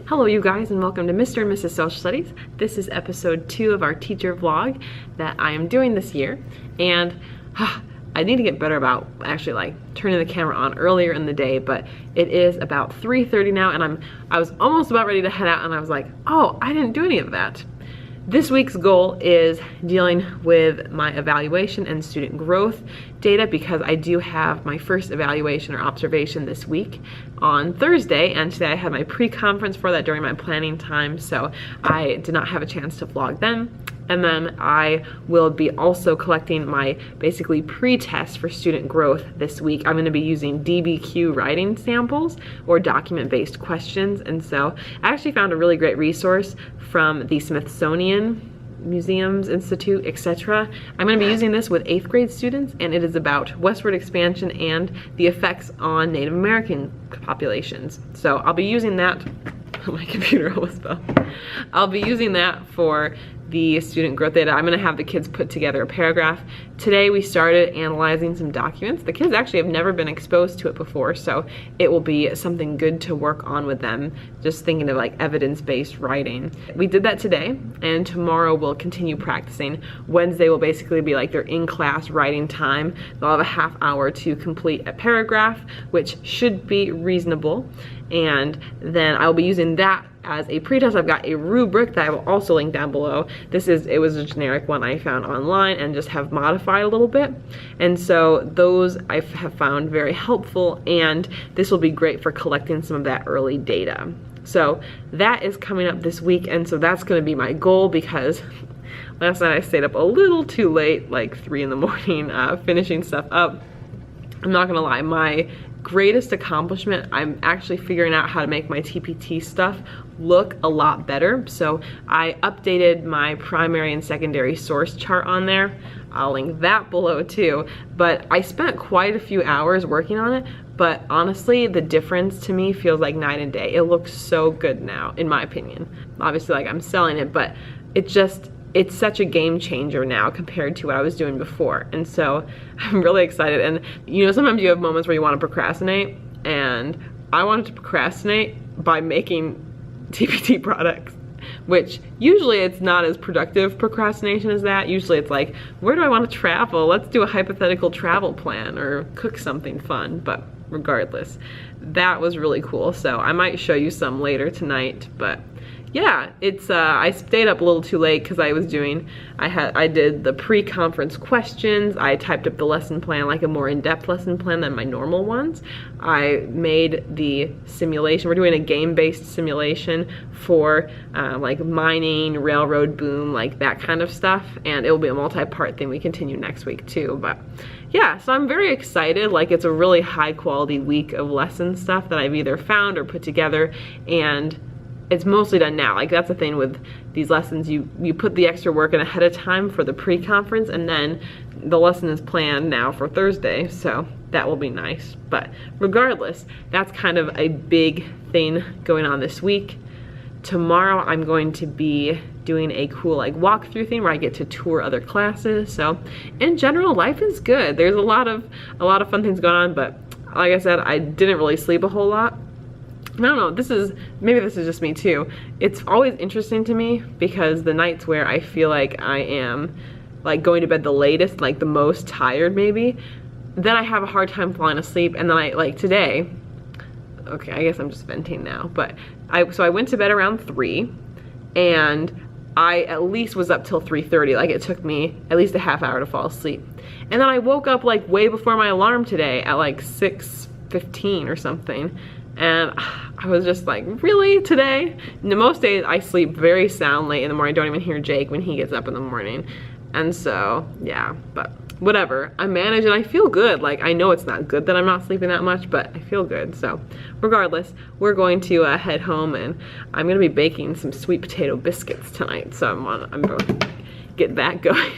Hello you guys, and welcome to Mr. and Mrs. Social Studies. This is episode 2 of our teacher vlog that I am doing this year, and I need to get better about actually like turning the camera on earlier in the day, but it is about 3:30 now, and I was almost about ready to head out, and I was like, oh, I didn't do any of that. This week's goal is dealing with my evaluation and student growth data, because I do have my first evaluation or observation this week on Thursday, and today I had my pre-conference for that during my planning time, so I did not have a chance to vlog then. And then I will be also collecting my basically pre-test for student growth this week. I'm gonna be using DBQ writing samples or document-based questions. And so I actually found a really great resource from the Smithsonian Museums Institute, etc. I'm gonna be using this with 8th grade students, and it is about westward expansion and the effects on Native American populations. So I'll be using that. My computer almost fell. I'll be using that for the student growth data. I'm gonna have the kids put together a paragraph. Today we started analyzing some documents. The kids actually have never been exposed to it before, so it will be something good to work on with them, just thinking of like evidence-based writing. We did that today, and tomorrow we'll continue practicing. Wednesday will basically be like their in-class writing time. They'll have a half hour to complete a paragraph, which should be reasonable. And then I'll be using that as a pretest. I've got a rubric that I will also link down below. It was a generic one I found online and just have modified a little bit. And so those I have found very helpful, and this will be great for collecting some of that early data. So that is coming up this week, and so that's gonna be my goal, because last night I stayed up a little too late, like 3 in the morning, finishing stuff up. I'm not gonna lie, my greatest accomplishment, I'm actually figuring out how to make my TPT stuff look a lot better. So I updated my primary and secondary source chart on there. I'll link that below too. But I spent quite a few hours working on it, but honestly, the difference to me feels like night and day. It looks so good now, in my opinion. Obviously, like, I'm selling it, but it's such a game changer now compared to what I was doing before. And so I'm really excited. And you know, sometimes you have moments where you want to procrastinate, and I wanted to procrastinate by making TPT products, which usually it's not as productive procrastination as that. Usually it's like, where do I want to travel? Let's do a hypothetical travel plan or cook something fun. But regardless, that was really cool. So I might show you some later tonight, but yeah, it's I stayed up a little too late because I did the pre-conference questions. I typed up the lesson plan, like a more in-depth lesson plan than my normal ones. I made the simulation. We're doing a game-based simulation for like mining, railroad boom, like that kind of stuff, and it will be a multi-part thing we continue next week too. But yeah, so I'm very excited. Like, it's a really high-quality week of lesson stuff that I've either found or put together, and it's mostly done now. Like, that's the thing with these lessons, you put the extra work in ahead of time for the pre-conference, and then the lesson is planned now for Thursday, so that will be nice. But regardless, that's kind of a big thing going on this week. Tomorrow I'm going to be doing a cool like walkthrough thing where I get to tour other classes. So in general, life is good. There's a lot of fun things going on, but like I said, I didn't really sleep a whole lot. I don't know, maybe this is just me too. It's always interesting to me, because the nights where I feel like I am like going to bed the latest, like the most tired maybe, then I have a hard time falling asleep. And then like today, okay, I guess I'm just venting now, but so I went to bed around 3, and I at least was up till 3:30. Like, it took me at least a half hour to fall asleep. And then I woke up like way before my alarm today at like 6:15 or something. And I was just like, really, today? Most days I sleep very soundly in the morning. I don't even hear Jake when he gets up in the morning. And so, yeah, but whatever. I manage and I feel good. Like, I know it's not good that I'm not sleeping that much, but I feel good. So regardless, we're going to head home, and I'm gonna be baking some sweet potato biscuits tonight. So I'm going to get that going.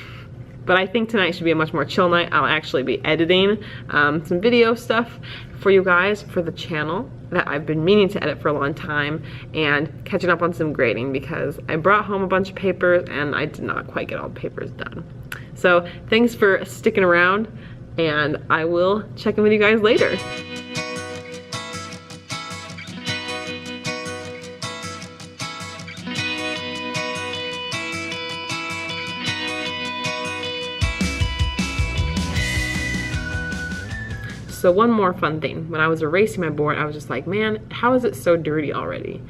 But I think tonight should be a much more chill night. I'll actually be editing some video stuff for you guys for the channel that I've been meaning to edit for a long time, and catching up on some grading, because I brought home a bunch of papers and I did not quite get all the papers done. So thanks for sticking around, and I will check in with you guys later. So one more fun thing. When I was erasing my board, I was just like, man, how is it so dirty already?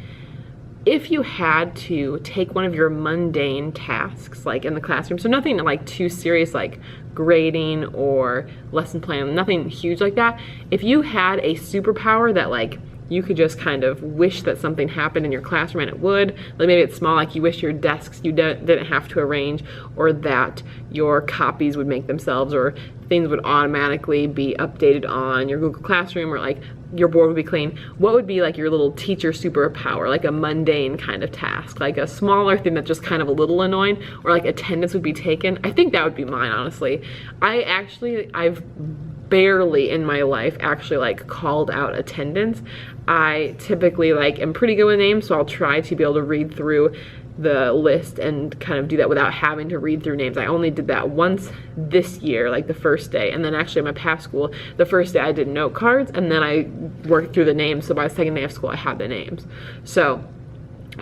If you had to take one of your mundane tasks, like in the classroom, so nothing like too serious like grading or lesson plan, nothing huge like that. If you had a superpower that like you could just kind of wish that something happened in your classroom and it would, like maybe it's small, like you wish your desks you didn't have to arrange, or that your copies would make themselves, or things would automatically be updated on your Google Classroom, or like your board would be clean. What would be like your little teacher superpower, like a mundane kind of task, like a smaller thing that's just kind of a little annoying, or like attendance would be taken? I think that would be mine, honestly. I've barely in my life actually like called out attendance. I typically like am pretty good with names, so I'll try to be able to read through the list and kind of do that without having to read through names. I only did that once this year, like the first day, and then actually in my past school, the first day I did note cards, and then I worked through the names, so by the second day of school I had the names. So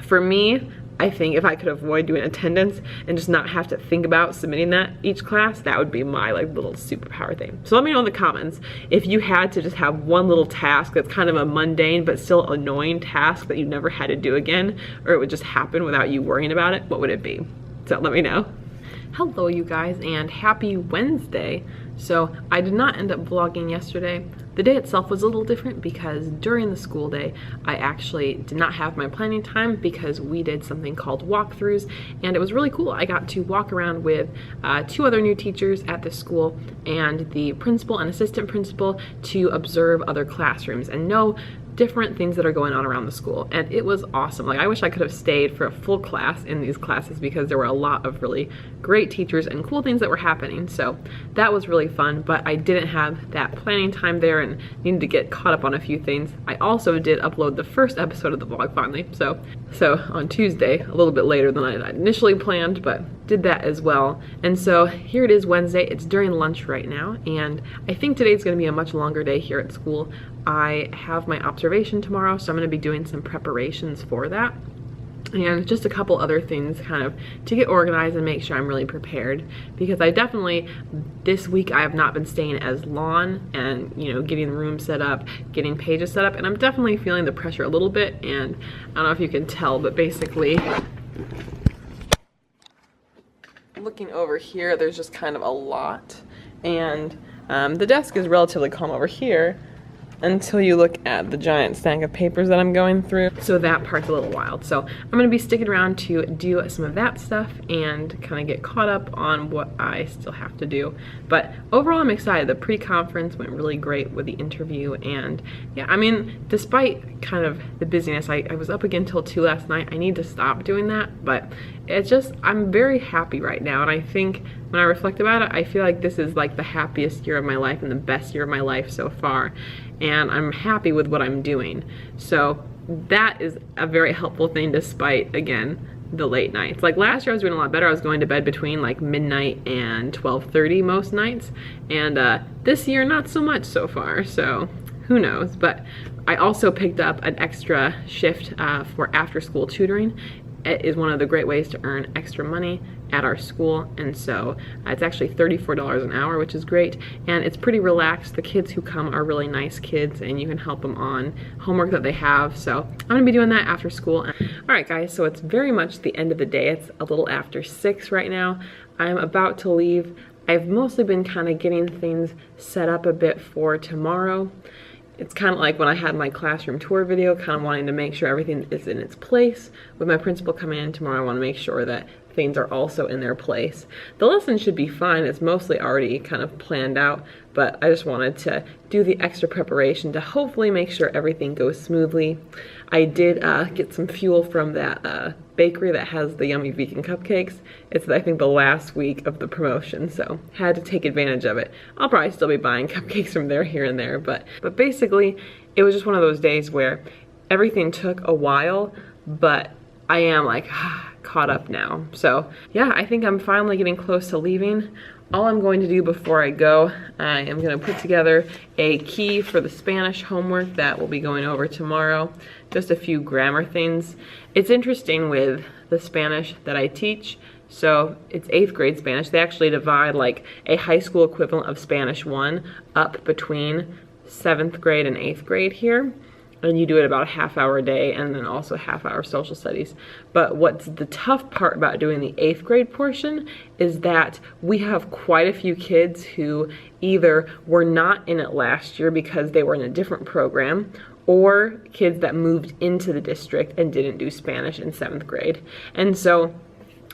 for me, I think if I could avoid doing attendance and just not have to think about submitting that each class, that would be my like little superpower thing. So let me know in the comments if you had to just have one little task that's kind of a mundane but still annoying task that you never had to do again, or it would just happen without you worrying about it, what would it be? So let me know. Hello you guys, and happy Wednesday. So I did not end up vlogging yesterday. The day itself was a little different because during the school day, I actually did not have my planning time because we did something called walkthroughs, and it was really cool. I got to walk around with 2 other new teachers at the school and the principal and assistant principal to observe other classrooms and know different things that are going on around the school, and it was awesome. Like I wish I could have stayed for a full class in these classes because there were a lot of really great teachers and cool things that were happening, so that was really fun. But I didn't have that planning time there and needed to get caught up on a few things. I also did upload the first episode of the vlog finally, so on Tuesday, a little bit later than I initially planned, but did that as well. And so here it is, Wednesday. It's during lunch right now, and I think today's going to be a much longer day here at school. I have my observation tomorrow, so I'm going to be doing some preparations for that, and just a couple other things kind of to get organized and make sure I'm really prepared, because I definitely, this week I have not been staying as long and, you know, getting the room set up, getting pages set up, and I'm definitely feeling the pressure a little bit. And I don't know if you can tell, but basically looking over here, there's just kind of a lot, and the desk is relatively calm over here until you look at the giant stack of papers that I'm going through. So that part's a little wild. So I'm gonna be sticking around to do some of that stuff and kind of get caught up on what I still have to do. But overall, I'm excited. The pre-conference went really great with the interview, and yeah, I mean, despite kind of the busyness, I was up again till 2 last night. I need to stop doing that, but it's just, I'm very happy right now, and I think when I reflect about it, I feel like this is like the happiest year of my life and the best year of my life so far, and I'm happy with what I'm doing. So that is a very helpful thing, despite, again, the late nights. Like last year I was doing a lot better. I was going to bed between like midnight and 12:30 most nights, and this year not so much so far, so who knows. But I also picked up an extra shift for after school tutoring. It is one of the great ways to earn extra money at our school, and so it's actually $34 an hour, which is great, and it's pretty relaxed. The kids who come are really nice kids, and you can help them on homework that they have, so I'm gonna be doing that after school. All right guys, so it's very much the end of the day. It's a little after 6 right now. I'm about to leave. I've mostly been kind of getting things set up a bit for tomorrow. It's kind of like when I had my classroom tour video, kind of wanting to make sure everything is in its place. With my principal coming in tomorrow, I want to make sure that things are also in their place. The lesson should be fine. It's mostly already kind of planned out, but I just wanted to do the extra preparation to hopefully make sure everything goes smoothly. I did get some fuel from that bakery that has the yummy vegan cupcakes. It's, I think, the last week of the promotion, so had to take advantage of it. I'll probably still be buying cupcakes from there here and there, but basically it was just one of those days where everything took a while, but I am like caught up now. So yeah, I think I'm finally getting close to leaving. All I'm going to do before I go, I am going to put together a key for the Spanish homework that we'll be going over tomorrow. Just a few grammar things. It's interesting with the Spanish that I teach. So it's 8th grade Spanish. They actually divide like a high school equivalent of Spanish 1 up between 7th grade and 8th grade here. And you do it about a half-hour a day, and then also a half-hour social studies. But what's the tough part about doing the 8th grade portion is that we have quite a few kids who either were not in it last year because they were in a different program, or kids that moved into the district and didn't do Spanish in 7th grade. And so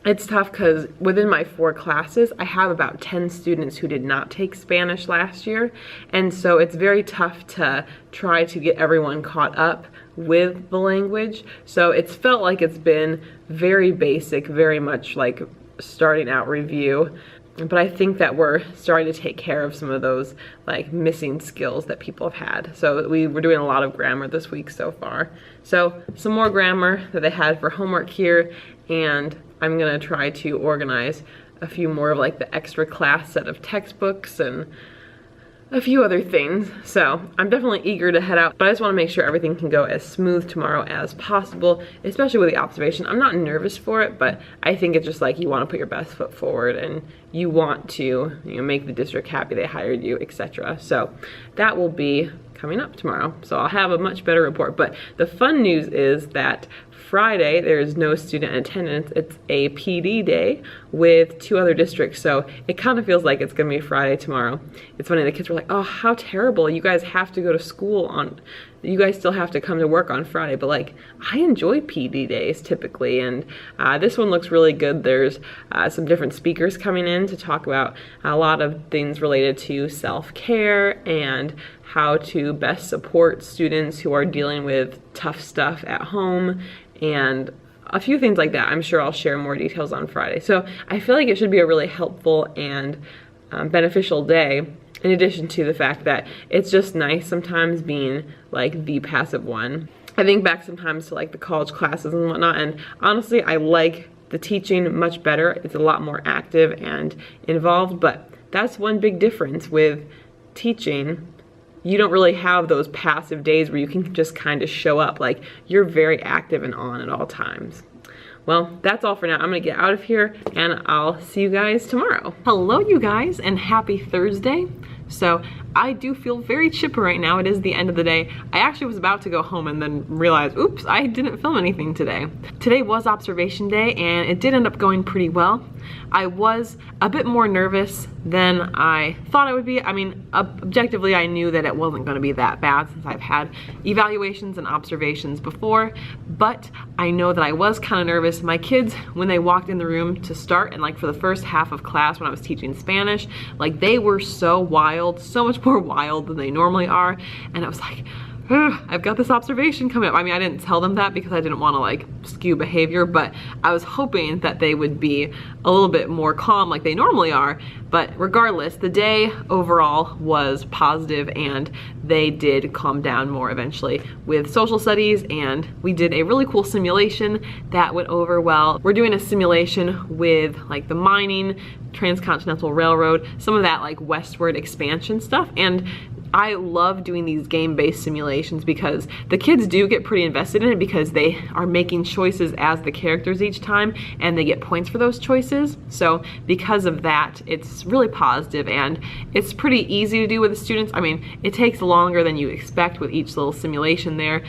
it's tough because within my 4 classes, I have about 10 students who did not take Spanish last year. And so it's very tough to try to get everyone caught up with the language. So it's felt like it's been very basic, very much like starting out review. But I think that we're starting to take care of some of those like missing skills that people have had. So we were doing a lot of grammar this week so far. So some more grammar that they had for homework here, and I'm gonna try to organize a few more of like the extra class set of textbooks and a few other things. So I'm definitely eager to head out, but I just wanna make sure everything can go as smooth tomorrow as possible, especially with the observation. I'm not nervous for it, but I think it's just like you wanna put your best foot forward and you want to, you know, make the district happy they hired you, etc. So that will be coming up tomorrow. So I'll have a much better report. But the fun news is that Friday, there's no student attendance. It's a PD day with 2 other districts, so it kind of feels like it's gonna be Friday tomorrow. It's funny, the kids were like, oh, how terrible. You guys have to go to school on, you guys still have to come to work on Friday, but like, I enjoy PD days typically, and this one looks really good. There's some different speakers coming in to talk about a lot of things related to self-care and how to best support students who are dealing with tough stuff at home, and a few things like that. I'm sure I'll share more details on Friday. So I feel like it should be a really helpful and beneficial day, in addition to the fact that it's just nice sometimes being like the passive one. I think back sometimes to like the college classes and whatnot, and honestly I like the teaching much better. It's a lot more active and involved, but that's one big difference with teaching. You don't really have those passive days where you can just kind of show up. Like, you're very active and on at all times. Well, that's all for now. I'm gonna get out of here and I'll see you guys tomorrow. Hello, you guys, and happy Thursday. So I do feel very chipper right now. It is the end of the day. I actually was about to go home and then realized, oops, I didn't film anything today. Today was observation day and it did end up going pretty well. I was a bit more nervous than I thought I would be. I mean, objectively, I knew that it wasn't gonna be that bad since I've had evaluations and observations before, but I know that I was kind of nervous. My kids, when they walked in the room to start, and like for the first half of class when I was teaching Spanish, like they were so wild, so much more wild than they normally are, and I was like, I've got this observation coming up. I mean, I didn't tell them that because I didn't want to like skew behavior, but I was hoping that they would be a little bit more calm like they normally are. But regardless, the day overall was positive and they did calm down more eventually with social studies, and we did a really cool simulation that went over well. We're doing a simulation with like the mining, transcontinental railroad, some of that like westward expansion stuff, and I love doing these game-based simulations because the kids do get pretty invested in it because they are making choices as the characters each time and they get points for those choices. So because of that, it's really positive and it's pretty easy to do with the students. I mean, it takes longer than you expect with each little simulation there,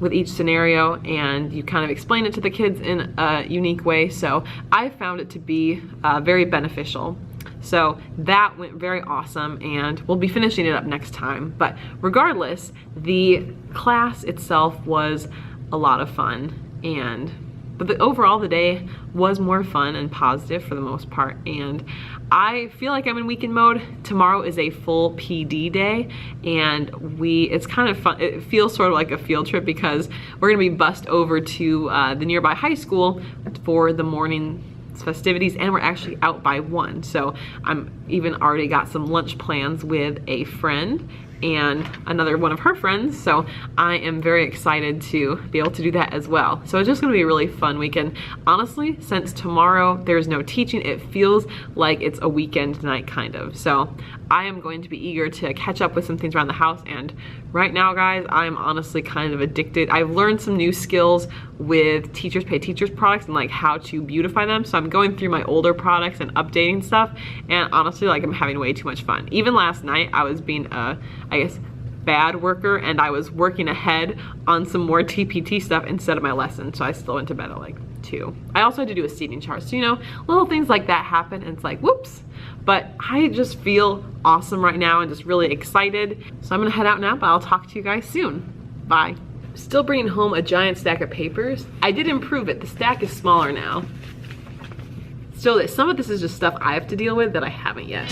with each scenario, and you kind of explain it to the kids in a unique way. So I found it to be very beneficial. So that went very awesome and we'll be finishing it up next time. But regardless, the class itself was a lot of fun, but overall the day was more fun and positive for the most part, and I feel like I'm in weekend mode. Tomorrow is a full PD day and it's kind of fun. It feels sort of like a field trip because we're gonna be bussed over to the nearby high school for the morning festivities, and we're actually out by 1. So I'm even already got some lunch plans with a friend and another one of her friends, so I am very excited to be able to do that as well. So it's just gonna be a really fun weekend. Honestly, since tomorrow there's no teaching, it feels like it's a weekend night kind of. So I am going to be eager to catch up with some things around the house, and right now, guys, I'm honestly kind of addicted. I've learned some new skills with Teachers Pay Teachers products and like how to beautify them. So I'm going through my older products and updating stuff, and honestly, like I'm having way too much fun. Even last night, I was being I guess bad worker and I was working ahead on some more TPT stuff instead of my lesson. So I still went to bed at like 2. I also had to do a seating chart. So, you know, little things like that happen and it's like, whoops. But I just feel awesome right now and just really excited. So I'm gonna head out now, but I'll talk to you guys soon. Bye. Still bringing home a giant stack of papers. I did improve it. The stack is smaller now. Still, some of this is just stuff I have to deal with that I haven't yet.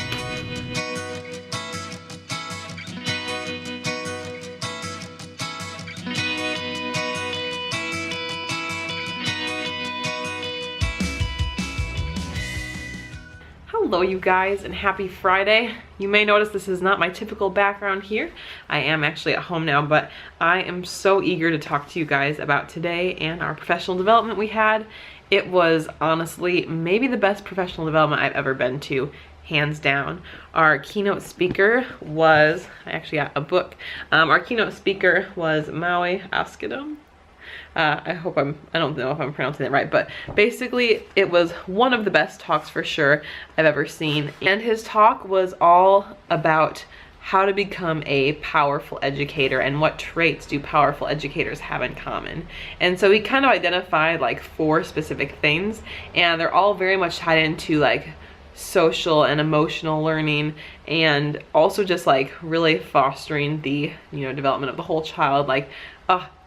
Hello you guys and happy Friday. You may notice this is not my typical background here. I am actually at home now, but I am so eager to talk to you guys about today and our professional development we had. It was honestly maybe the best professional development I've ever been to, hands down. Our keynote speaker was, I actually got a book. Our keynote speaker was Mawi Asgedom. I don't know if I'm pronouncing it right, but basically it was one of the best talks for sure I've ever seen. And his talk was all about how to become a powerful educator and what traits do powerful educators have in common. And so he kind of identified like 4 specific things, and they're all very much tied into like social and emotional learning, and also just like really fostering the, you know, development of the whole child. Like,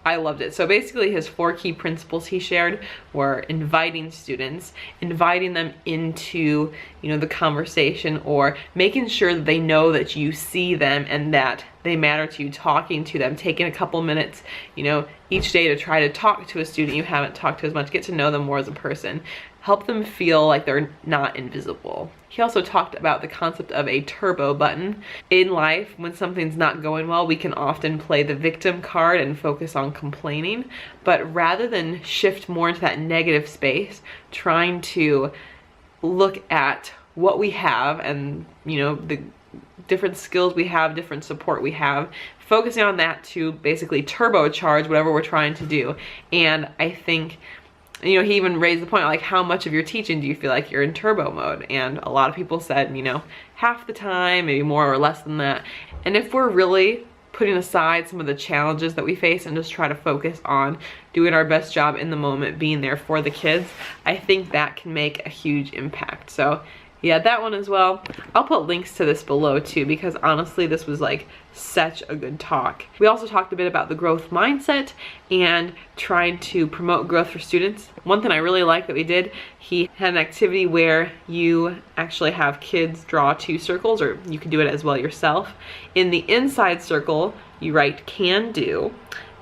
I loved it. So basically his 4 key principles he shared were inviting students, inviting them into, you know, the conversation, or making sure that they know that you see them and that they matter to you, talking to them, taking a couple minutes, you know, each day to try to talk to a student you haven't talked to as much, get to know them more as a person, help them feel like they're not invisible. He also talked about the concept of a turbo button. In life, when something's not going well, we can often play the victim card and focus on complaining, but rather than shift more into that negative space, trying to look at what we have and, you know, the different skills we have, different support we have, focusing on that to basically turbocharge whatever we're trying to do. And I think, you know, he even raised the point, like, how much of your teaching do you feel like you're in turbo mode? And a lot of people said, you know, half the time, maybe more or less than that. And if we're really putting aside some of the challenges that we face and just try to focus on doing our best job in the moment, being there for the kids, I think that can make a huge impact. So yeah, that one as well. I'll put links to this below too, because honestly this was like such a good talk. We also talked a bit about the growth mindset and trying to promote growth for students. One thing I really liked that we did, he had an activity where you actually have kids draw 2 circles, or you can do it as well yourself. In the inside circle you write can do,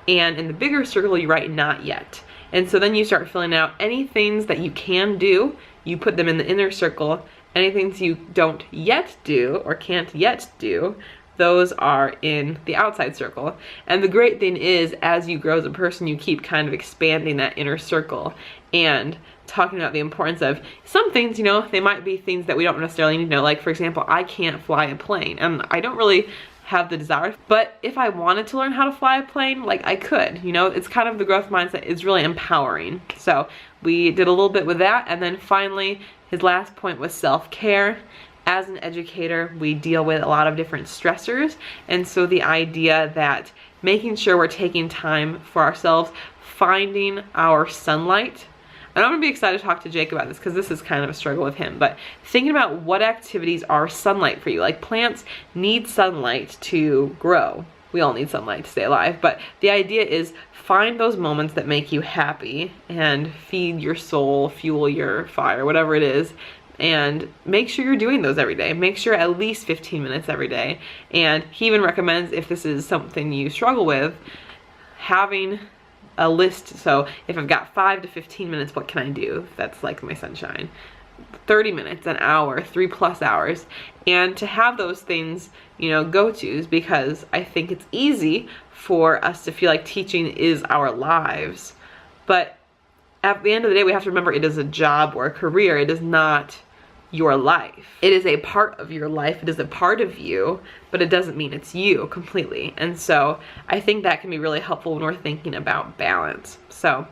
and in the bigger circle you write not yet. And so then you start filling out any things that you can do, you put them in the inner circle. Anything you don't yet do or can't yet do, those are in the outside circle. And the great thing is, as you grow as a person, you keep kind of expanding that inner circle and talking about the importance of some things, you know, they might be things that we don't necessarily need to know. Like, for example, I can't fly a plane, and I don't really have the desire, but if I wanted to learn how to fly a plane, like, I could, you know. It's kind of the growth mindset is really empowering. So we did a little bit with that, and then finally his last point was self-care. As an educator, we deal with a lot of different stressors, and so the idea that making sure we're taking time for ourselves, finding our sunlight. And I'm gonna be excited to talk to Jake about this, because this is kind of a struggle with him, but thinking about what activities are sunlight for you. Like, plants need sunlight to grow. We all need sunlight to stay alive, but the idea is find those moments that make you happy and feed your soul, fuel your fire, whatever it is, and make sure you're doing those every day. Make sure at least 15 minutes every day. And he even recommends, if this is something you struggle with, having a list. So if I've got 5 to 15 minutes, what can I do? That's like my sunshine. 30 minutes, an hour, 3+ hours, and to have those things, you know, go-tos, because I think it's easy for us to feel like teaching is our lives, but at the end of the day we have to remember it is a job or a career. It is not your life. It is a part of your life, it is a part of you, but it doesn't mean it's you completely. And so I think that can be really helpful when we're thinking about balance. So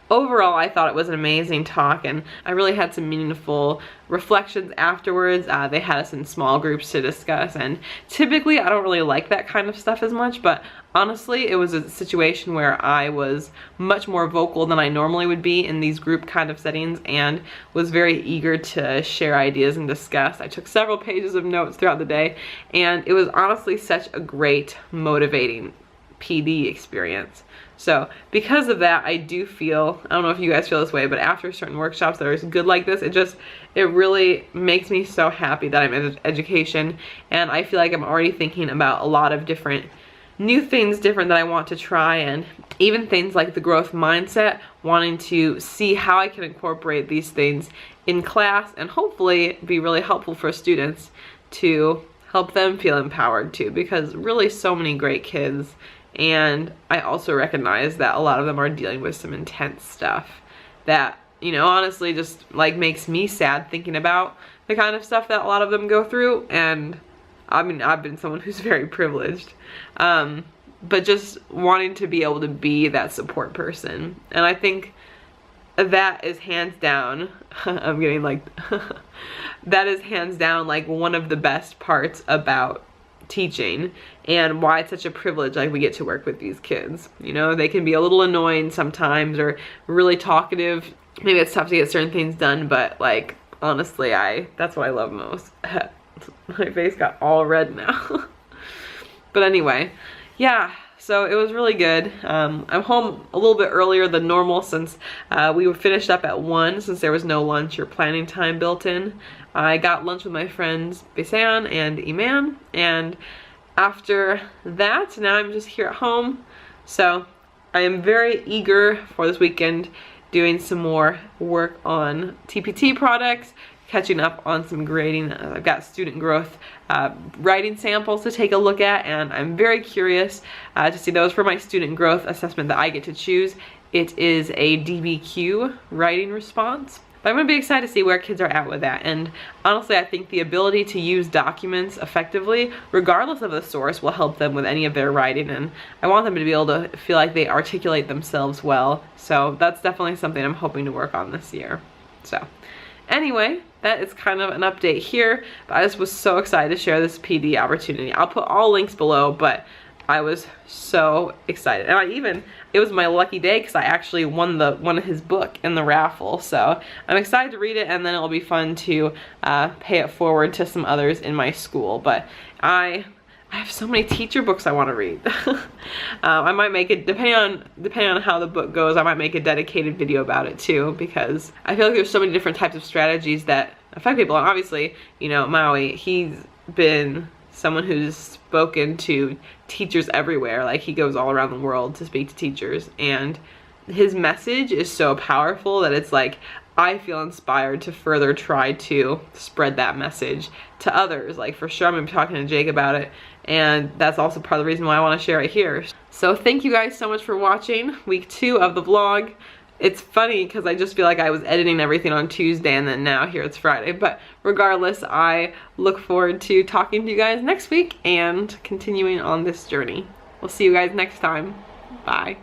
overall, I thought it was an amazing talk, and I really had some meaningful reflections afterwards. They had us in small groups to discuss, and typically I don't really like that kind of stuff as much, but honestly, it was a situation where I was much more vocal than I normally would be in these group kind of settings, and was very eager to share ideas and discuss. I took several pages of notes throughout the day, and it was honestly such a great, motivating PD experience. So because of that, I do feel, I don't know if you guys feel this way, but after certain workshops that are good like this, it really makes me so happy that I'm in education, and I feel like I'm already thinking about a lot of different new things that I want to try, and even things like the growth mindset, wanting to see how I can incorporate these things in class and hopefully be really helpful for students to help them feel empowered too, because really so many great kids. And I also recognize that a lot of them are dealing with some intense stuff that, you know, honestly just like makes me sad thinking about the kind of stuff that a lot of them go through. And I mean, I've been someone who's very privileged, but just wanting to be able to be that support person. And I think that is hands down, I'm getting like, that is hands down like one of the best parts about teaching, and why it's such a privilege like we get to work with these kids. You know, they can be a little annoying sometimes or really talkative. Maybe it's tough to get certain things done, but like honestly, that's what I love most. My face got all red now. But anyway, yeah, so it was really good. I'm home a little bit earlier than normal since we were finished up at 1, since there was no lunch or planning time built in. I got lunch with my friends Bisan and Iman, and after that, now I'm just here at home. So I am very eager for this weekend, doing some more work on TPT products, catching up on some grading. I've got student growth writing samples to take a look at, and I'm very curious to see those for my student growth assessment that I get to choose. It is a DBQ writing response. But I'm going to be excited to see where kids are at with that. And honestly, I think the ability to use documents effectively, regardless of the source, will help them with any of their writing. And I want them to be able to feel like they articulate themselves well. So that's definitely something I'm hoping to work on this year. So anyway, that is kind of an update here. But I just was so excited to share this PD opportunity. I'll put all links below, but I was so excited. And it was my lucky day because I actually won one of his book in the raffle. So I'm excited to read it, and then it'll be fun to pay it forward to some others in my school. But I have so many teacher books I want to read. I might make it, depending on how the book goes, I might make a dedicated video about it too, because I feel like there's so many different types of strategies that affect people. And obviously, you know, Maui, he's been someone who's spoken to teachers everywhere. Like, he goes all around the world to speak to teachers, and his message is so powerful that it's like, I feel inspired to further try to spread that message to others. Like, for sure I'm gonna be talking to Jake about it, and that's also part of the reason why I want to share it here. So thank you guys so much for watching week 2 of the vlog. It's funny because I just feel like I was editing everything on Tuesday, and then now here it's Friday. But regardless, I look forward to talking to you guys next week and continuing on this journey. We'll see you guys next time. Bye.